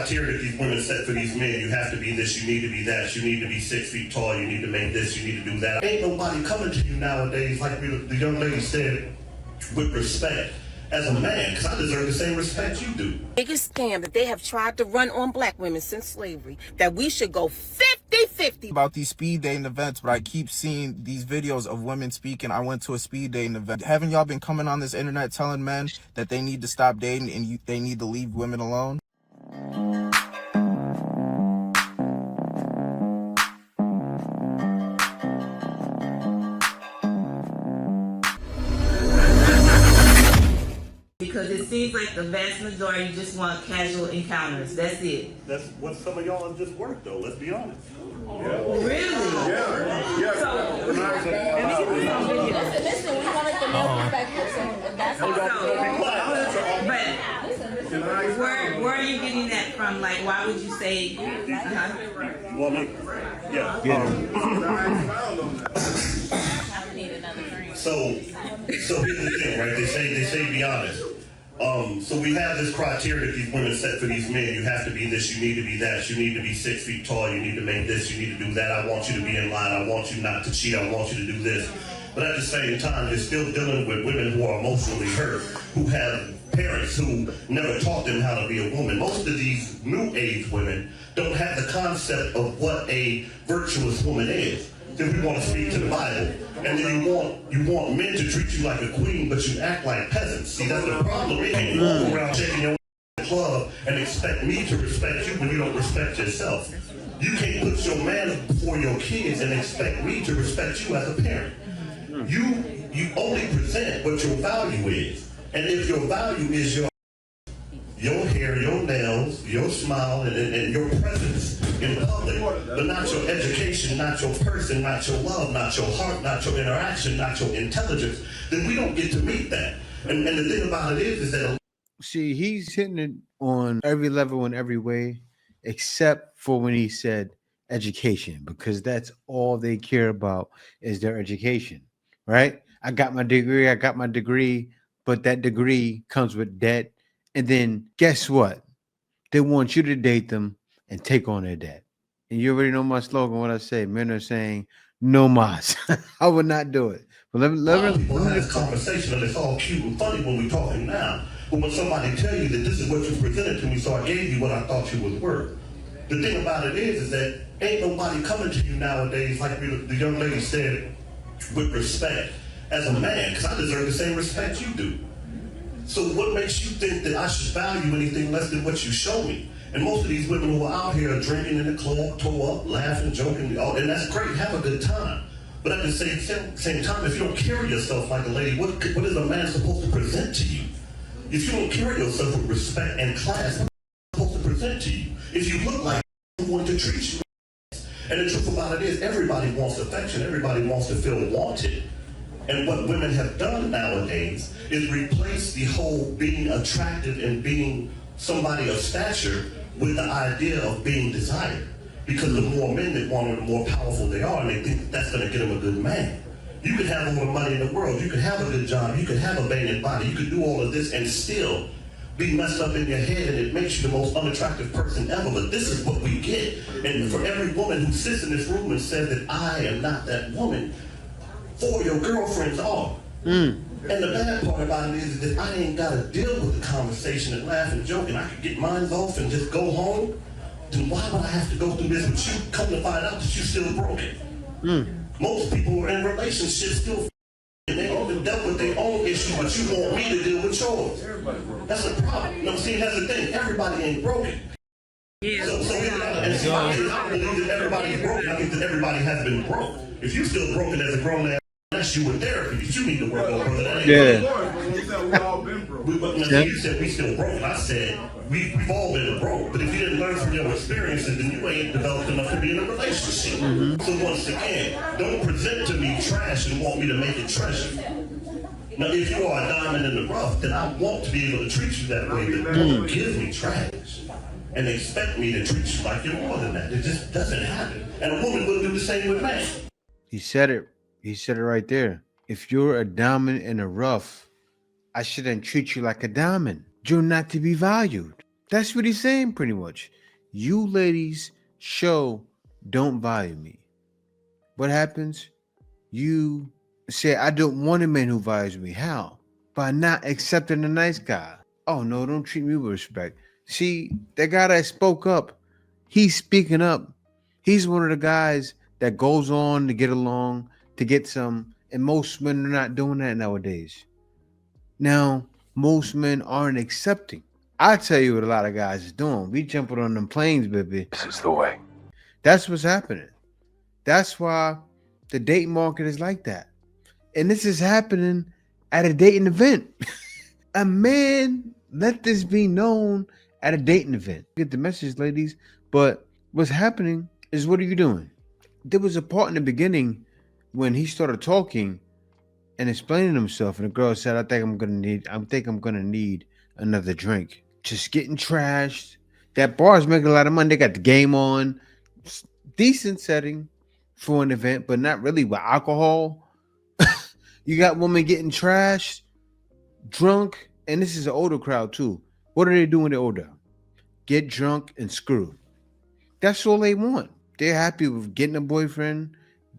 criteria that these women set for these men. You have to be this, you need to be that, you need to be 6 feet tall, you need to make this, you need to do that. Ain't nobody coming to you nowadays, like the young lady said, with respect as a man, because I deserve the same respect you do. Biggest scam that they have tried to run on black women since slavery, that we should go 50-50. About these speed dating events, but I keep seeing these videos of women speaking. I went to a speed dating event. Haven't y'all been coming on this internet telling men that they need to stop dating and they need to leave women alone? Because it seems like the vast majority just want casual encounters. That's it. That's what some of y'all have just worked, though, let's be honest. Really? Yeah. So, let me get this on video. Listen, we wanted the male perspective, so that's But where are you getting that from? Like, why would you say? You want me? Yeah. So here's the thing, right? They say be honest. So we have this criteria that these women set for these men. You have to be this, you need to be that, you need to be 6 feet tall, you need to make this, you need to do that. I want you to be in line, I want you not to cheat, I want you to do this. But at the same time, you're still dealing with women who are emotionally hurt, who have parents who never taught them how to be a woman. Most of these new age women don't have the concept of what a virtuous woman is. Then we want to speak to the Bible, and then you want men to treat you like a queen, but you act like peasants. See, that's the problem. You can't walk around shaking your club and expect me to respect you when you don't respect yourself. You can't put your man before your kids and expect me to respect you as a parent. You only present what your value is, and if your value is your hair, your nails, your smile, and your presence in public, but not your education, not your person, not your love, not your heart, not your interaction, not your intelligence, then we don't get to meet that. And the thing about it is that... See, he's hitting it on every level in every way, except for when he said education, because that's all they care about is their education, right? I got my degree, but that degree comes with debt. And then guess what? They want you to date them and take on their debt. And you already know my slogan, what I say. Men are saying, no mas. I would not do it. But let me people have this conversation and it's all cute and funny when we're talking now. But when somebody tell you that this is what you presented to me, so I gave you what I thought you was worth. The thing about it is that ain't nobody coming to you nowadays, like the young lady said, with respect as a man, because I deserve the same respect you do. So what makes you think that I should value anything less than what you show me? And most of these women who are out here are drinking in the club, toe up, laughing, joking, and that's great, have a good time. But at the same time, if you don't carry yourself like a lady, what is a man supposed to present to you? If you don't carry yourself with respect and class, what is supposed to present to you? If you look like you want to treat you. And the truth about it is, everybody wants affection, everybody wants to feel wanted. And what women have done nowadays is replace the whole being attractive and being somebody of stature with the idea of being desired. Because the more men they want them, the more powerful they are, and they think that's going to get them a good man. You could have all the money in the world, you could have a good job, you could have a banging body, you could do all of this and still be messed up in your head, and it makes you the most unattractive person ever. But this is what we get. And for every woman who sits in this room and says that I am not that woman, 4 of your girlfriends are. And the bad part about it is that I ain't got to deal with the conversation and laugh and joke, and I could get mine off and just go home. Then why would I have to go through this with you? Come to find out that you're still broken. Most people are in relationships still and they haven't dealt with their own issues, but you want me to deal with yours. That's the problem. You know what I'm saying? That's the thing. Everybody ain't broken. Yeah. So I believe that everybody is broken. I think that everybody has been broke. If you still broken as a grown man, that's you in therapy. If you need to work on, brother, that ain't we all been broke. You said we still broke. I said we've all been broke. But if you didn't learn from your experiences, then you ain't developed enough to be in a relationship. So once again, don't present to me trash and want me to make it treasure. Now, if you are a diamond in the rough, then I want to be able to treat you that way. But don't give me trash and expect me to treat you like you're more than that. It just doesn't happen. And a woman will do the same with men. He said it. He said it right there. If you're a diamond in the rough, I shouldn't treat you like a diamond. You're not to be valued. That's what he's saying pretty much. You ladies show don't value me. What happens? You say, I don't want a man who values me. How? By not accepting a nice guy. Oh no, don't treat me with respect. See, that guy that spoke up, he's speaking up. He's one of the guys that goes on to get along, to get some, and most men are not doing that nowadays. Now, most men aren't accepting. I tell you what a lot of guys is doing. We jumping on them planes, baby. This is the way. That's what's happening. That's why the dating market is like that. And this is happening at a dating event. A man, let this be known at a dating event. Get the message, ladies. But what's happening is, what are you doing? There was a part in the beginning when he started talking and explaining himself, and the girl said, I think I'm gonna need another drink. Just getting trashed. That bar is making a lot of money. They got the game on. Decent setting for an event, but not really with alcohol. You got women getting trashed, drunk, and this is an older crowd too. What do they do when they're older? Get drunk and screw. That's all they want. They're happy with getting a boyfriend,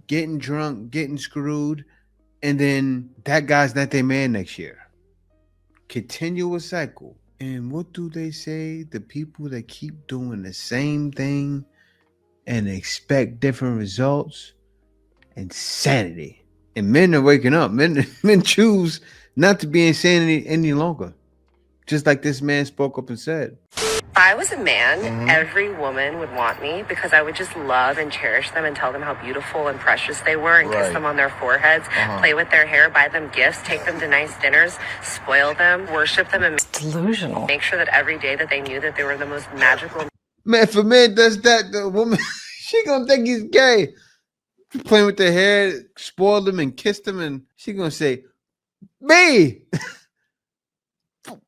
getting drunk, getting screwed, and then that guy's not their man next year. Continuous cycle. And what do they say? The people that keep doing the same thing and expect different results, insanity. And men are waking up. Men choose not to be insane any longer. Just like this man spoke up and said. If I was a man, every woman would want me because I would just love and cherish them and tell them how beautiful and precious they were and kiss them on their foreheads, play with their hair, buy them gifts, take them to nice dinners, spoil them, worship them, and delusional. Make sure that every day that they knew that they were the most magical. Man, if a man does that, the woman, she gonna think he's gay. Playing with their hair, spoil them and kiss them, and she gonna say, me.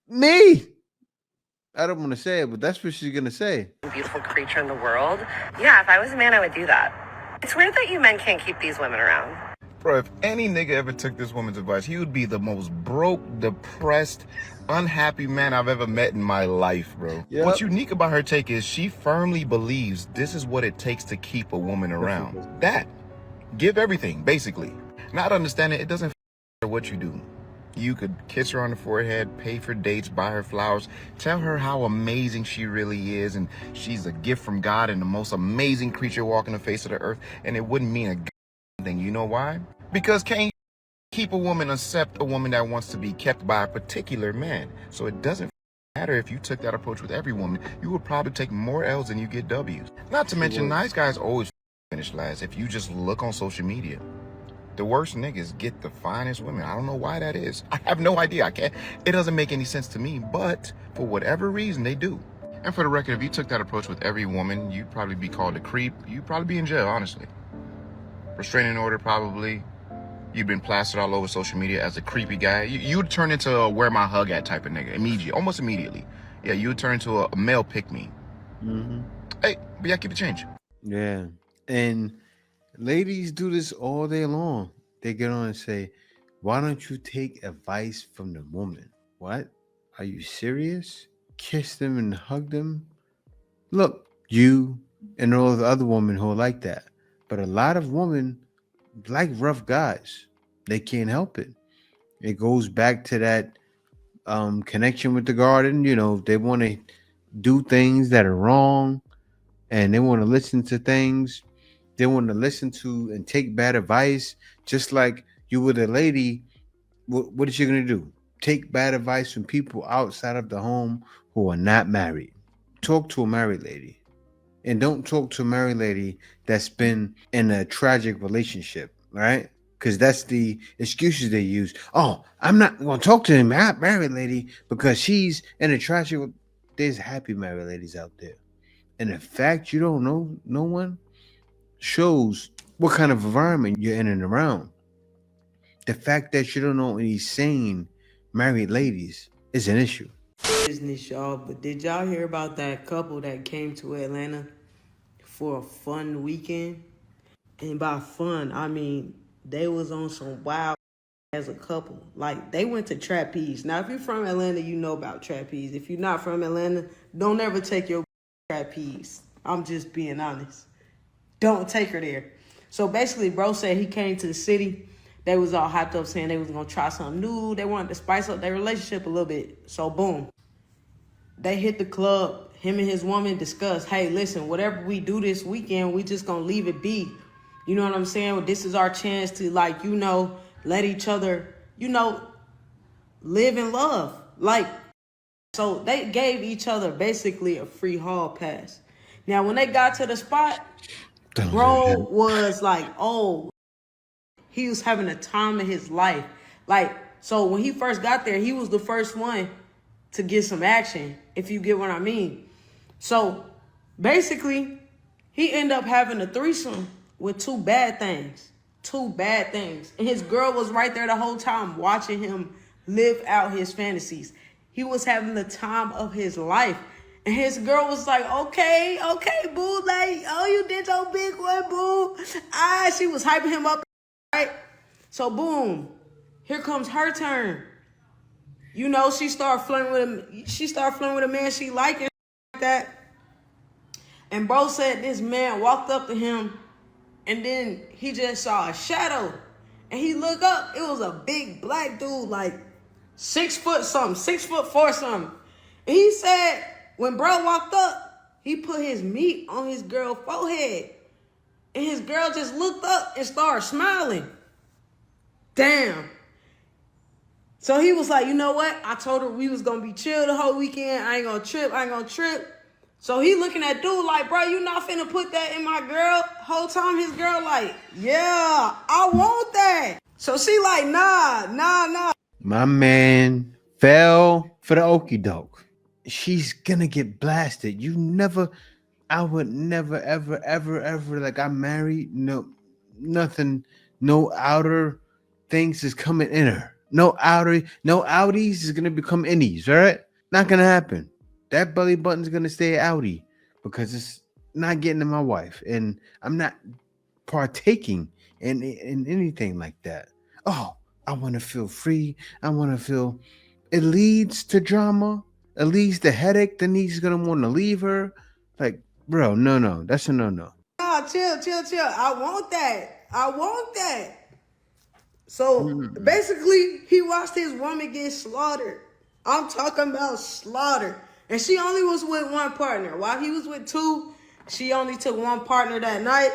Me. I don't want to say it, but that's what she's gonna say. Beautiful creature in the world. Yeah, if I was a man, I would do that. It's weird that you men can't keep these women around. Bro, if any nigga ever took this woman's advice, he would be the most broke, depressed, unhappy man I've ever met in my life, bro. Yep. What's unique about her take is she firmly believes this is what it takes to keep a woman around. That. Give everything, basically. Not understanding it doesn't matter what you do. You could kiss her on the forehead, pay for dates, buy her flowers, tell her how amazing she really is, and she's a gift from God and the most amazing creature walking the face of the earth, and it wouldn't mean a thing. You know why? Because can't you keep a woman except a woman that wants to be kept by a particular man? So it doesn't matter if you took that approach with every woman. You would probably take more L's than you get W's. Not to mention, nice guys always finish last. If you just look on social media, the worst niggas get the finest women. I don't know why that is. I have no idea. It doesn't make any sense to me, but for whatever reason, they do. And for the record, if you took that approach with every woman, you'd probably be called a creep. You'd probably be in jail, honestly. Restraining order, probably. You've been plastered all over social media as a creepy guy. You'd turn into a where my hug at type of nigga, almost immediately. Yeah, you'd turn into a male pick-me. Hey, but yeah, keep the change. Yeah. And ladies do this all day long. They get on and say, why don't you take advice from the woman? What? Are you serious? Kiss them and hug them? Look, you and all the other women who are like that. But a lot of women like rough guys. They can't help it. It goes back to that connection with the garden. You know, they want to do things that are wrong, and they want to listen to things. They want to listen to and take bad advice, just like you with a lady. What is she going to do? Take bad advice from people outside of the home who are not married. Talk to a married lady. And don't talk to a married lady that's been in a tragic relationship, right? Because that's the excuses they use. Oh, I'm not going to talk to a married lady because she's in a tragic. There's happy married ladies out there. And the fact you don't know no one shows what kind of environment you're in and around. The fact that you don't know any sane married ladies is an issue. Business, y'all, but did y'all hear about that couple that came to Atlanta for a fun weekend? And by fun, I mean they was on some wild as a couple. Like, they went to trapeze. Now, if you're from Atlanta, you know about trapeze. If you're not from Atlanta, don't ever take your trapeze. I'm just being honest. Don't take her there. So basically, bro said he came to the city. They was all hyped up saying they was going to try something new. They wanted to spice up their relationship a little bit. So boom. They hit the club. Him and his woman discussed, hey, listen, whatever we do this weekend, we just going to leave it be. You know what I'm saying? This is our chance to, like, you know, let each other, you know, live in love. Like, so they gave each other basically a free hall pass. Now, when they got to the spot, bro was like, oh, he was having a time of his life. Like, so when he first got there, he was the first one to get some action, if you get what I mean. So basically, he ended up having a threesome with two bad things. And his girl was right there the whole time watching him live out his fantasies. He was having the time of his life. And his girl was like, okay, boo. Like, oh, you did your big one, boo. She was hyping him up, right? So, boom. Here comes her turn. You know, she started flirting with him. She started flirting with a man she liked and like that. And bro said this man walked up to him, and then he just saw a shadow. And he looked up. It was a big black dude, like 6 foot something, 6'4" something. And he said, when bro walked up, he put his meat on his girl's forehead. And his girl just looked up and started smiling. Damn. So he was like, you know what? I told her we was going to be chill the whole weekend. I ain't going to trip. So he looking at dude like, bro, you not finna put that in my girl? Whole time his girl like, yeah, I want that. So she like, nah. My man fell for the okie doke. She's gonna get blasted. I would never, ever, like, I'm married. No, nothing, no outer things is coming in her. No outies is gonna become innies, all right? Not gonna happen. That belly button's gonna stay outie because it's not getting to my wife. And I'm not partaking in anything like that. Oh, I want to feel free. I want to feel. It leads to drama. It leads to headache. Then he's gonna want to leave her. Like, bro, no, that's a no. Nah, chill. I want that. So basically, he watched his woman get slaughtered. I'm talking about slaughtered. And she only was with one partner. While he was with two, she only took one partner that night.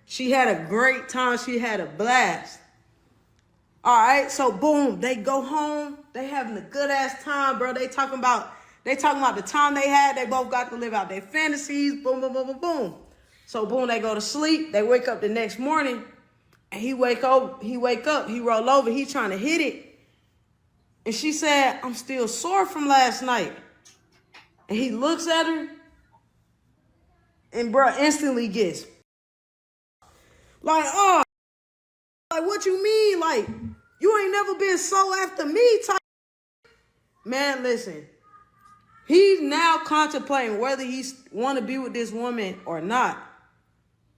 She had a great time. She had a blast. All right, so boom, they go home. They having a good ass time, bro. They talking about the time they had. They both got to live out their fantasies. Boom. So boom, they go to sleep. They wake up the next morning, and he wake up, he roll over, he trying to hit it. And she said, I'm still sore from last night. And he looks at her, and bro instantly gets like, oh, like, what you mean? Like, you ain't never been so after me type. Man, listen. He's now contemplating whether he want to be with this woman or not.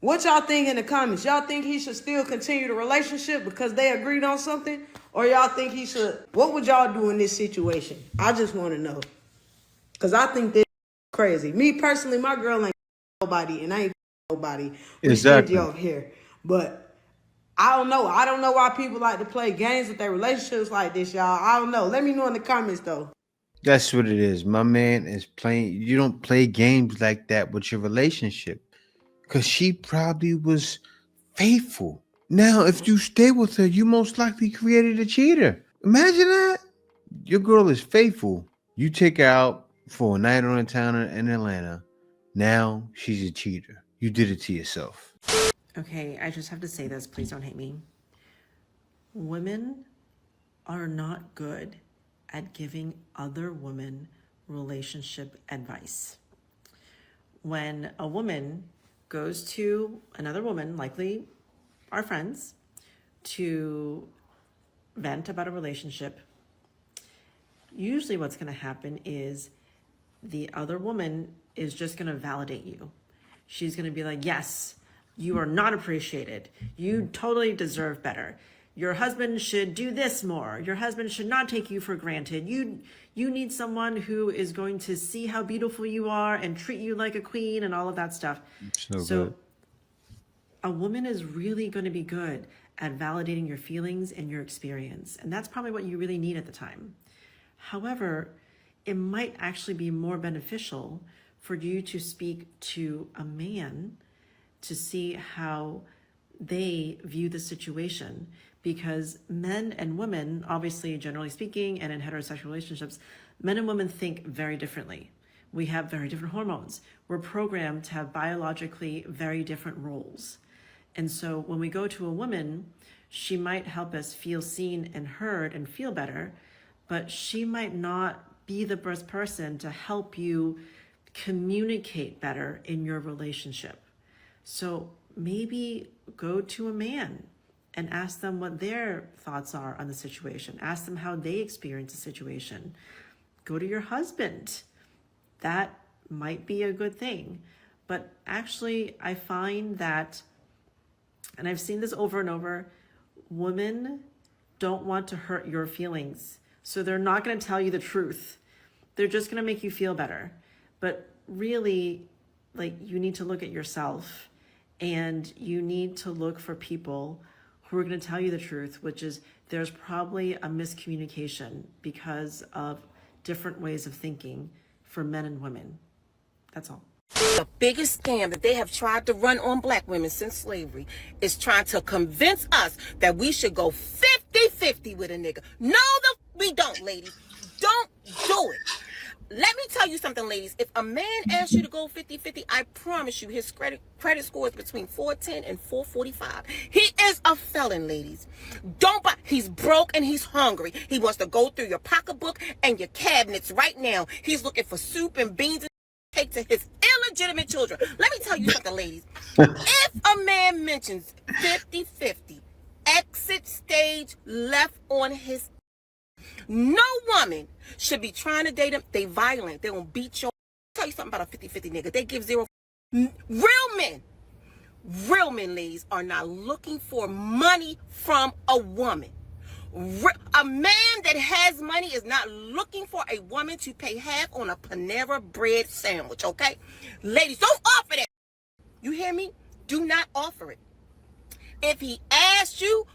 What y'all think in the comments? Y'all think he should still continue the relationship because they agreed on something? Or y'all think he should? What would y'all do in this situation? I just want to know. Because I think this is crazy. Me personally, my girl ain't nobody, and I ain't nobody. Exactly. Over here. But I don't know. I don't know why people like to play games with their relationships like this, y'all. I don't know. Let me know in the comments, though. That's what it is. My man is playing. You don't play games like that with your relationship because she probably was faithful. Now, if you stay with her, you most likely created a cheater. Imagine that. Your girl is faithful. You take her out for a night on a town in Atlanta. Now she's a cheater. You did it to yourself. Okay, I just have to say this. Please don't hate me. Women are not good at giving other women relationship advice. When a woman goes to another woman, likely our friends, to vent about a relationship, usually what's going to happen is the other woman is just going to validate you. She's going to be like, yes, you are not appreciated. You totally deserve better. Your husband should do this more. Your husband should not take you for granted. You need someone who is going to see how beautiful you are and treat you like a queen and all of that stuff. So good. a woman is really going to be good at validating your feelings and your experience. And that's probably what you really need at the time. However, it might actually be more beneficial for you to speak to a man to see how they view the situation, because men and women, obviously, generally speaking, and in heterosexual relationships, men and women think very differently. We have very different hormones. We're programmed to have biologically very different roles. And so when we go to a woman, she might help us feel seen and heard and feel better, but she might not be the best person to help you communicate better in your relationship. So maybe go to a man and ask them what their thoughts are on the situation. Ask them how they experience the situation. Go to your husband. That might be a good thing. But actually, I find that, and I've seen this over and over, women don't want to hurt your feelings. So they're not going to tell you the truth. They're just going to make you feel better. But really, like, you need to look at yourself, and you need to look for people who are going to tell you the truth, which is there's probably a miscommunication because of different ways of thinking for men and women. That's all. The biggest scam that they have tried to run on black women since slavery is trying to convince us that we should go 50-50 with a nigga. No, we don't, ladies. Don't do it. Let me tell you something, ladies. If a man asks you to go 50-50, I promise you his credit score is between 410 and 445. He is a felon, ladies. Don't buy. He's broke and he's hungry. He wants to go through your pocketbook and your cabinets right now. He's looking for soup and beans and take to his illegitimate children. Let me tell you something, ladies. If a man mentions 50-50, exit stage left on his. No woman should be trying to date him. They violent. They gonna beat your. Tell you something about a 50-50 nigga. They give zero. Real men, ladies, are not looking for money from a woman. A man that has money is not looking for a woman to pay half on a Panera bread sandwich, okay? Ladies, don't offer that. You hear me? Do not offer it. If he asks you,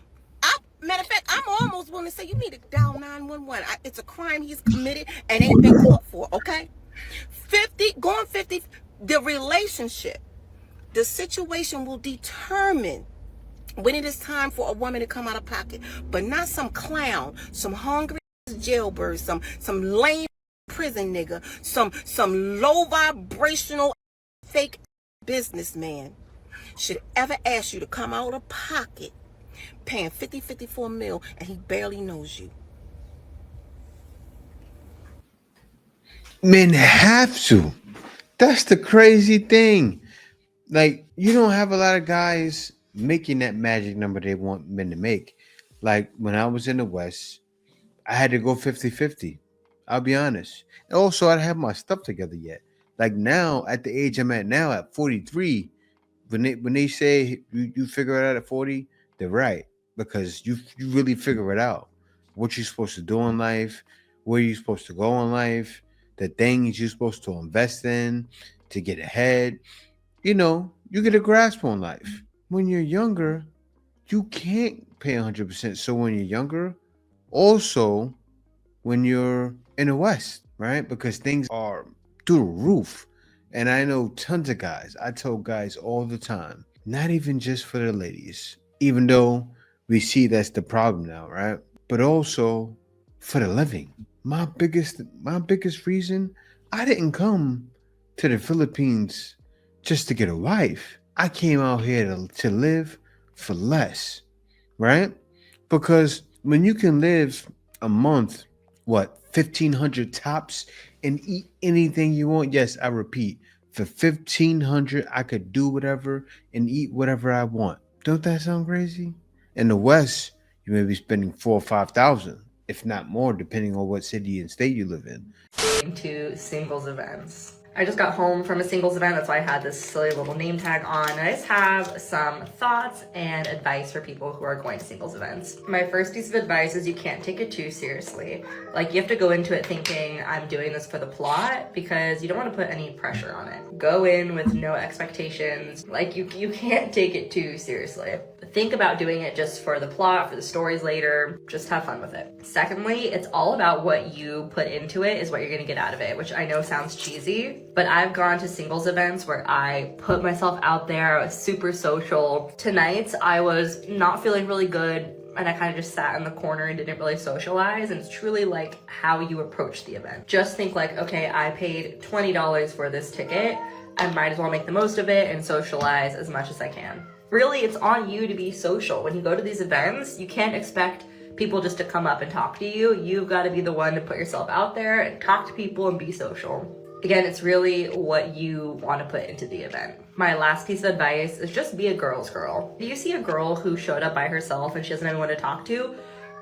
matter of fact, I'm almost willing to say you need to dial 911. It's a crime he's committed and ain't been caught for, okay? 50, going 50, the relationship, the situation will determine when it is time for a woman to come out of pocket, but not some clown, some hungry jailbird, some lame prison nigga, some low vibrational fake businessman should ever ask you to come out of pocket paying 50-50 for a meal and he barely knows you. Men have to. That's the crazy thing. Like, you don't have a lot of guys making that magic number they want men to make. Like, when I was in the West, I had to go 50-50. I'll be honest. And also, I didn't have my stuff together yet. Like, now, at the age I'm at now, at 43, when they say you figure it out at 40, they're right. Because you really figure it out. What you're supposed to do in life, where you're supposed to go in life, the things you're supposed to invest in to get ahead. You know, you get a grasp on life. When you're younger, you can't pay 100%. So when you're younger, also when you're in the West, right? Because things are through the roof. And I know tons of guys. I tell guys all the time, not even just for the ladies, even though we see that's the problem now, right? But also for the living. My biggest reason, I didn't come to the Philippines just to get a wife. I came out here to live for less, right? Because when you can live a month, 1,500 tops, and eat anything you want. Yes, I repeat, for 1,500, I could do whatever and eat whatever I want. Don't that sound crazy? In the West, you may be spending 4,000 or 5,000, if not more, depending on what city and state you live in. To singles events. I just got home from a singles event, that's why I had this silly little name tag on. And I just have some thoughts and advice for people who are going to singles events. My first piece of advice is you can't take it too seriously. Like, you have to go into it thinking, I'm doing this for the plot, because you don't want to put any pressure on it. Go in with no expectations. Like, you can't take it too seriously. Think about doing it just for the plot, for the stories later. Just have fun with it. Secondly, it's all about what you put into it is what you're gonna get out of it, which I know sounds cheesy, but I've gone to singles events where I put myself out there. I was super social. Tonight, I was not feeling really good, and I kind of just sat in the corner and didn't really socialize. And it's truly like how you approach the event. Just think like, okay, I paid $20 for this ticket. I might as well make the most of it and socialize as much as I can. Really, it's on you to be social. When you go to these events, you can't expect people just to come up and talk to you. You've got to be the one to put yourself out there and talk to people and be social. Again, it's really what you want to put into the event. My last piece of advice is just be a girl's girl. If you see a girl who showed up by herself and she doesn't have anyone to talk to,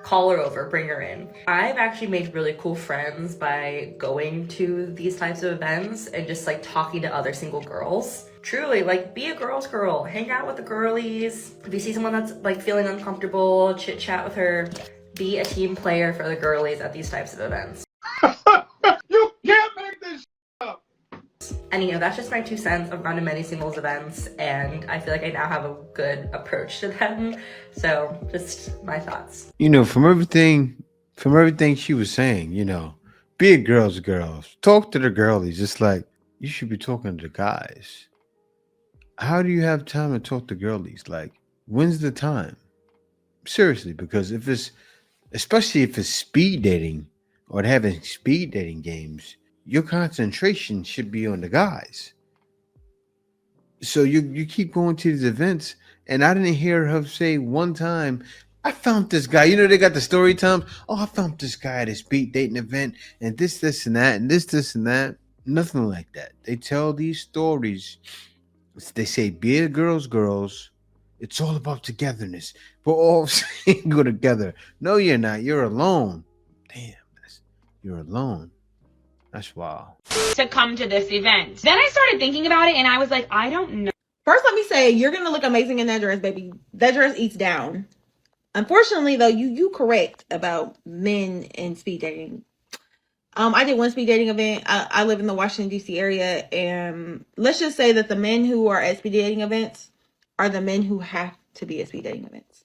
call her over, bring her in. I've actually made really cool friends by going to these types of events and just like talking to other single girls. Truly, like, be a girl's girl, hang out with the girlies. If you see someone that's like feeling uncomfortable, chit chat with her. Be a team player for the girlies at these types of events. You can't make this up. And you know, that's just my 2 cents. I've gone to many singles events and I feel like I now have a good approach to them. So just my thoughts. You know, from everything she was saying, you know, be a girl's girl. Talk to the girlies. It's like you should be talking to the guys. How do you have time to talk to girlies? Like, when's the time? Seriously, because especially if it's speed dating or having speed dating games, your concentration should be on the guys. So you keep going to these events, and I didn't hear her say one time, I found this guy. You know, they got the story times. Oh, I found this guy at a speed dating event, and this, and that, and this, and that. Nothing like that. They tell these stories. They say, be a girls. It's all about togetherness. We're all single together. No, you're not. You're alone. Damn, you're alone. That's wild. To come to this event. Then I started thinking about it and I was like, I don't know. First, let me say, you're going to look amazing in that dress, baby. That dress eats down. Unfortunately, though, you correct about men and speed dating. I did one speed dating event. I live in the Washington, D.C. area. And let's just say that the men who are at speed dating events are the men who have to be at speed dating events.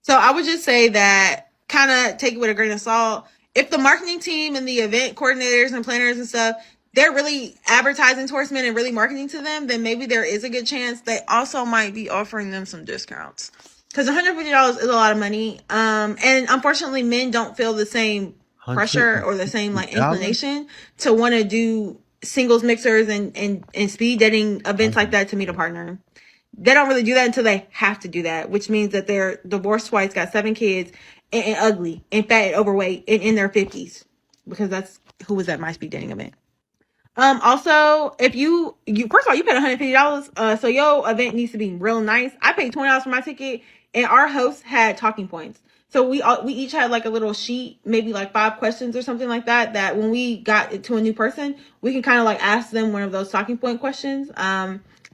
So I would just say that kind of take it with a grain of salt. If the marketing team and the event coordinators and planners and stuff, they're really advertising towards men and really marketing to them, then maybe there is a good chance they also might be offering them some discounts. Because $150 is a lot of money. And unfortunately, men don't feel the same pressure or the same like inclination to want to do singles mixers and speed dating events like that to meet a partner. They don't really do that until they have to do that, which means that they're divorced twice, got 7 kids, and ugly, and fat, and overweight, and in their 50s, because that's who was at my speed dating event. Also, if you first of all, you paid $150, so your event needs to be real nice. I paid $20 for my ticket, and our host had talking points. So we each had like a little sheet, maybe like 5 questions or something like that, that when we got to a new person, we can kind of like ask them one of those talking point questions,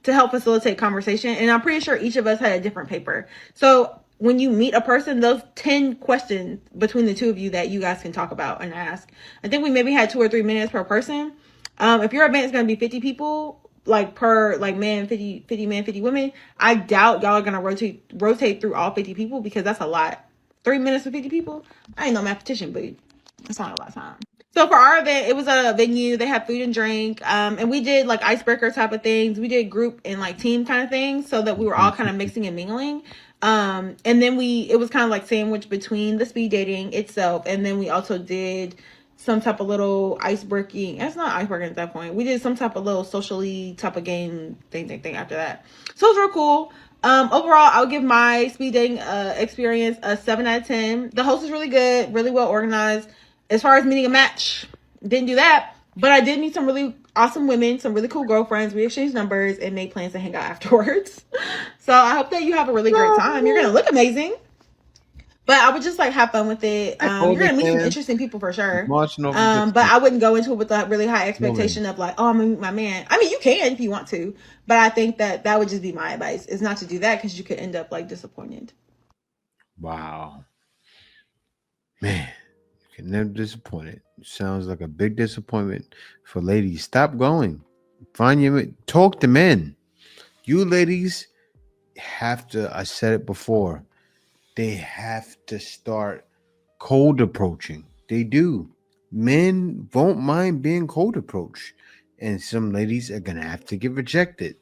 to help facilitate conversation. And I'm pretty sure each of us had a different paper. So when you meet a person, those 10 questions between the two of you that you guys can talk about and ask. I think we maybe had 2 or 3 minutes per person. If your event is going to be 50 people, like per like man, 50 men, 50 women, I doubt y'all are going to rotate through all 50 people, because that's a lot. 3 minutes with 50 people? I ain't no mathematician, but that's not a lot of time. So for our event, it was a venue. They had food and drink. And we did like icebreaker type of things. We did group and like team kind of things, so that we were all kind of mixing and mingling. And then it was kind of like sandwiched between the speed dating itself. And then we also did some type of little icebreaking. That's not icebreaking at that point. We did some type of little socially type of game thing after that. So it was real cool. Overall, I would give my speed dating experience a 7 out of 10. The host is really good, really well organized. As far as meeting a match, didn't do that. But I did meet some really awesome women, some really cool girlfriends. We exchanged numbers and made plans to hang out afterwards. So I hope that you have a really great time. You're going to look amazing. But I would just like have fun with it. You're gonna meet some interesting people for sure. Marching over But I wouldn't go into it with a really high expectation of like, oh, I'm gonna meet my man. I mean, you can if you want to, but I think that would just be my advice, is not to do that, because you could end up like disappointed. Wow. Man, you can never disappointed. Sounds like a big disappointment for ladies. Stop going. Find your talk to men. You ladies have to, I said it before, they have to start cold approaching. They do. Men won't mind being cold approached. And some ladies are gonna have to get rejected.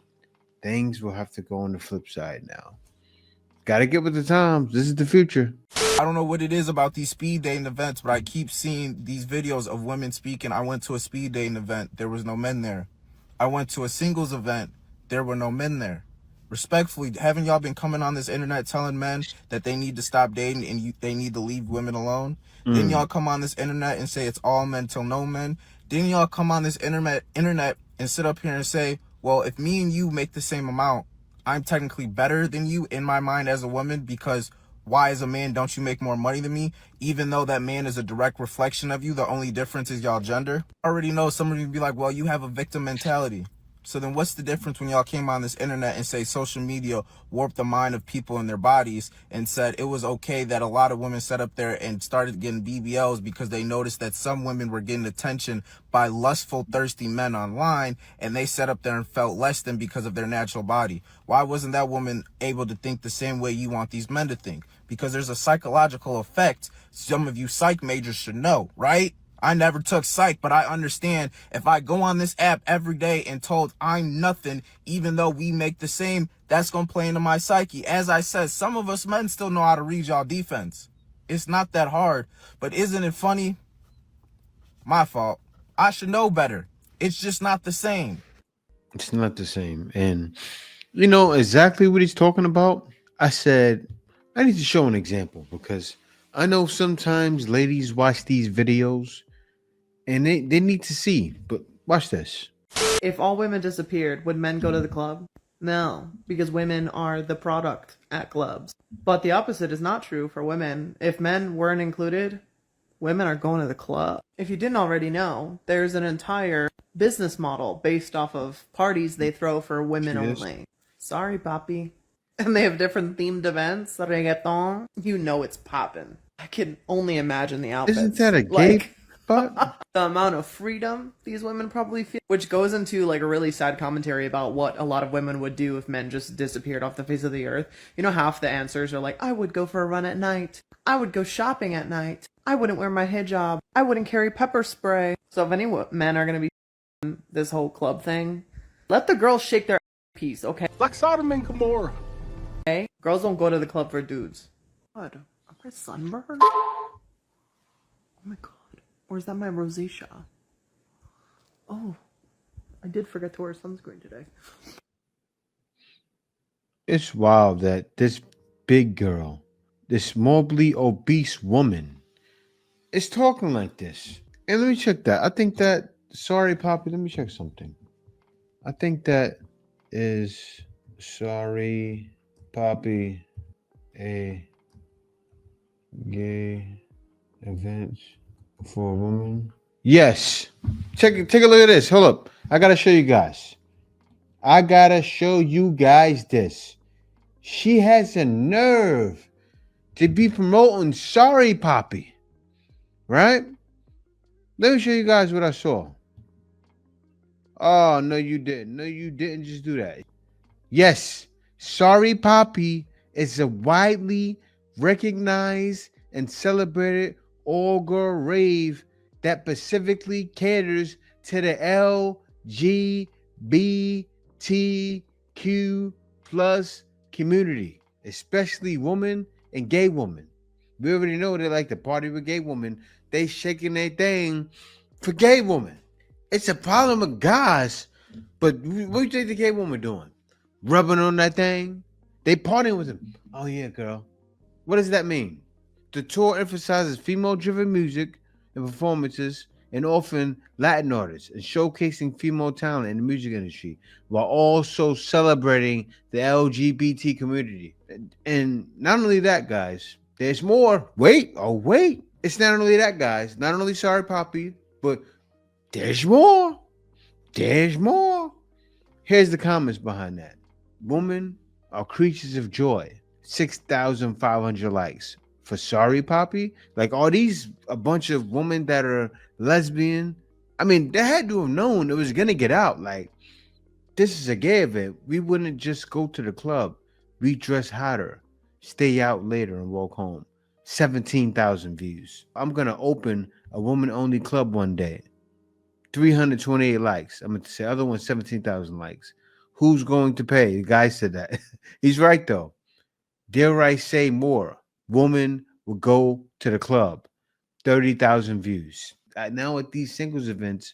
Things will have to go on the flip side now. Gotta get with the times. This is the future. I don't know what it is about these speed dating events, but I keep seeing these videos of women speaking. I went to a speed dating event. There was no men there. I went to a singles event. There were no men there. Respectfully, haven't y'all been coming on this internet telling men that they need to stop dating and they need to leave women alone? Didn't y'all come on this internet and say it's all men till no men? Didn't y'all come on this internet and sit up here and say, well, if me and you make the same amount, I'm technically better than you in my mind as a woman, because why as a man don't you make more money than me? Even though that man is a direct reflection of you, the only difference is y'all gender. I already know some of you be like, well, you have a victim mentality. So then what's the difference when y'all came on this internet and say social media warped the mind of people in their bodies and said it was okay that a lot of women sat up there and started getting BBLs because they noticed that some women were getting attention by lustful, thirsty men online, and they sat up there and felt less than because of their natural body? Why wasn't that woman able to think the same way you want these men to think? Because there's a psychological effect some of you psych majors should know, right? I never took psych, but I understand if I go on this app every day and told I'm nothing, even though we make the same, that's going to play into my psyche. As I said, some of us men still know how to read y'all defense. It's not that hard, but isn't it funny? My fault. I should know better. It's just not the same. It's not the same. And you know exactly what he's talking about? I said, I need to show an example, because I know sometimes ladies watch these videos and they need to see. But watch this. If all women disappeared, would men go to the club? No, because women are the product at clubs. But the opposite is not true for women. If men weren't included, women are going to the club. If you didn't already know, there's an entire business model based off of parties they throw for women only. Sorry, papi. And they have different themed events, reggaeton. You know it's popping. I can only imagine the outfits. Isn't that a gay spot? The amount of freedom these women probably feel, which goes into like a really sad commentary about what a lot of women would do if men just disappeared off the face of the earth. You know, half the answers are like, I would go for a run at night. I would go shopping at night. I wouldn't wear my hijab. I wouldn't carry pepper spray. So if any men are going to be this whole club thing, let the girls shake their piece, okay? Like Sodom and Gomorrah. Okay? Girls don't go to the club for dudes. What? Am I sunburned? Oh my god. Or is that my rosacea? Oh, I did forget to wear sunscreen today. It's wild that this big girl, this morbidly obese woman, is talking like this. And let me check that. I think that, sorry, Poppy, let me check something. I think that is, sorry, Poppy, a gay event for a woman. Yes. Take a look at this. Hold up. I gotta show you guys. This. She has a nerve to be promoting Sorry Poppy. Right? Let me show you guys what I saw. Oh, no, you didn't. No, you didn't just do that. Yes. Sorry Poppy is a widely recognized and celebrated all-girl rave that specifically caters to the LGBTQ plus community, especially women and gay women. We already know they like to party with gay women. They shaking their thing for gay women. It's a problem with guys, but what do you think the gay woman doing? Rubbing on that thing? They partying with him. Oh yeah, girl. What does that mean? The tour emphasizes female-driven music and performances, and often Latin artists, and showcasing female talent in the music industry, while also celebrating the LGBT community. And not only that, guys, There's more. Wait. Oh, wait. It's not only that, guys. Not only Sorry Poppy, but there's more. There's more. Here's the comments behind that. Women are creatures of joy. 6,500 likes. For Sorry Poppy? Like, are these a bunch of women that are lesbian? I mean, they had to have known it was going to get out. Like, this is a gay event. We wouldn't just go to the club. We dress hotter, stay out later, and walk home. 17,000 views. I'm going to open a woman-only club one day. 328 likes. I'm going to say other one, 17,000 likes. Who's going to pay? The guy said that. He's right, though. Dare I say more? Woman will go to the club. 30,000 views. Now at these singles events,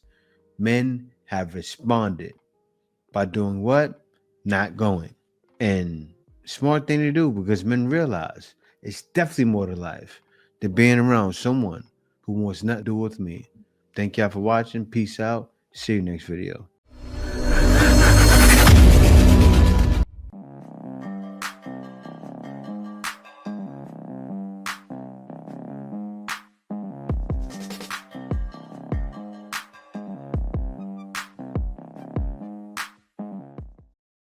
men have responded by doing what? Not going. And smart thing to do, because men realize it's definitely more to life than being around someone who wants nothing to do with me. Thank y'all for watching. Peace out. See you next video.